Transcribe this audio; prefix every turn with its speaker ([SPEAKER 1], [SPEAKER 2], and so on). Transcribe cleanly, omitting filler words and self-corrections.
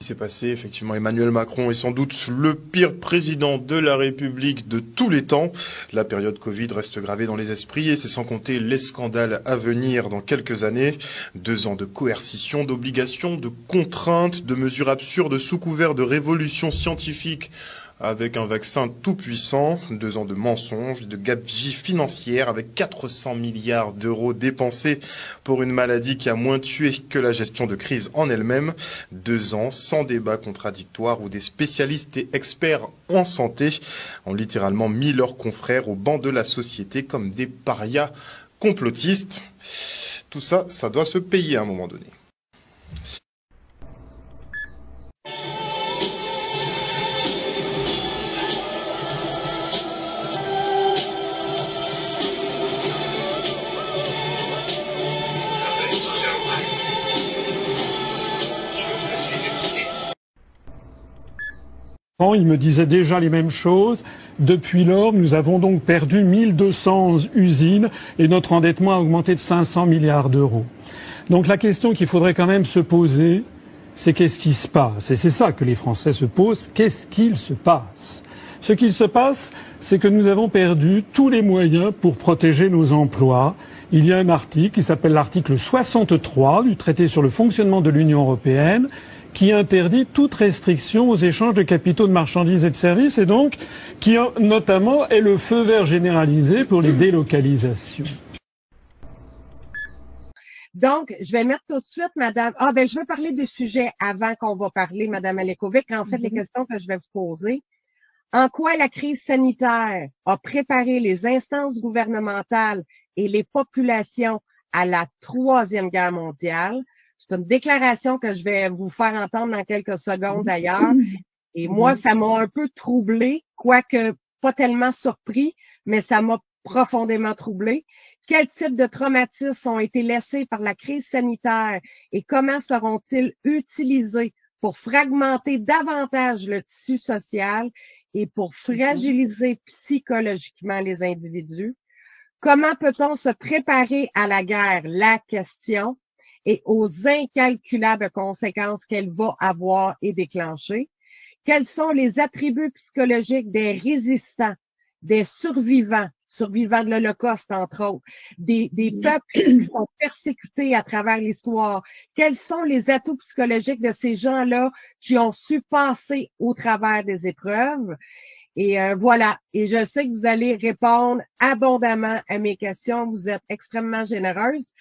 [SPEAKER 1] S'est passé, effectivement, Emmanuel Macron est sans doute le pire président de la République de tous les temps. La période Covid reste gravée dans les esprits et c'est sans compter les scandales à venir dans quelques années. 2 ans de coercition, d'obligations, de contraintes, de mesures absurdes sous couvert de révolution scientifique avec un vaccin tout puissant, 2 ans de mensonges, de gabegie financière avec 400 milliards d'euros dépensés pour une maladie qui a moins tué que la gestion de crise en elle-même, 2 ans sans débat contradictoire où des spécialistes et experts en santé ont littéralement mis leurs confrères au banc de la société comme des parias complotistes. Tout ça, ça doit se payer à un moment donné.
[SPEAKER 2] Il me disait déjà les mêmes choses. Depuis lors, nous avons donc perdu 1200 usines et notre endettement a augmenté de 500 milliards d'euros. Donc la question qu'il faudrait quand même se poser, c'est qu'est-ce qui se passe? Et c'est ça que les Français se posent. Qu'est-ce qu'il se passe? Ce qu'il se passe, c'est que nous avons perdu tous les moyens pour protéger nos emplois. Il y a un article qui s'appelle l'article 63 du traité sur le fonctionnement de l'Union européenne qui interdit toute restriction aux échanges de capitaux, de marchandises et de services, et donc qui notamment est le feu vert généralisé pour les délocalisations.
[SPEAKER 3] Donc, je vais mettre tout de suite, madame. Je vais parler du sujet avant qu'on va parler, madame Alekovic. En fait, les questions que je vais vous poser. En quoi la crise sanitaire a préparé les instances gouvernementales et les populations à la Troisième Guerre mondiale? C'est une déclaration que je vais vous faire entendre dans quelques secondes d'ailleurs. Et moi, ça m'a un peu troublée, quoique pas tellement surpris, mais ça m'a profondément troublée. Quels types de traumatismes ont été laissés par la crise sanitaire et comment seront-ils utilisés pour fragmenter davantage le tissu social et pour fragiliser psychologiquement les individus? Comment peut-on se préparer à la guerre? La question. Et aux incalculables conséquences qu'elle va avoir et déclencher. Quels sont les attributs psychologiques des résistants, des survivants de l'Holocauste, entre autres, des peuples qui sont persécutés à travers l'histoire? Quels sont les atouts psychologiques de ces gens-là qui ont su passer au travers des épreuves? Et voilà. Et je sais que vous allez répondre abondamment à mes questions. Vous êtes extrêmement généreuse.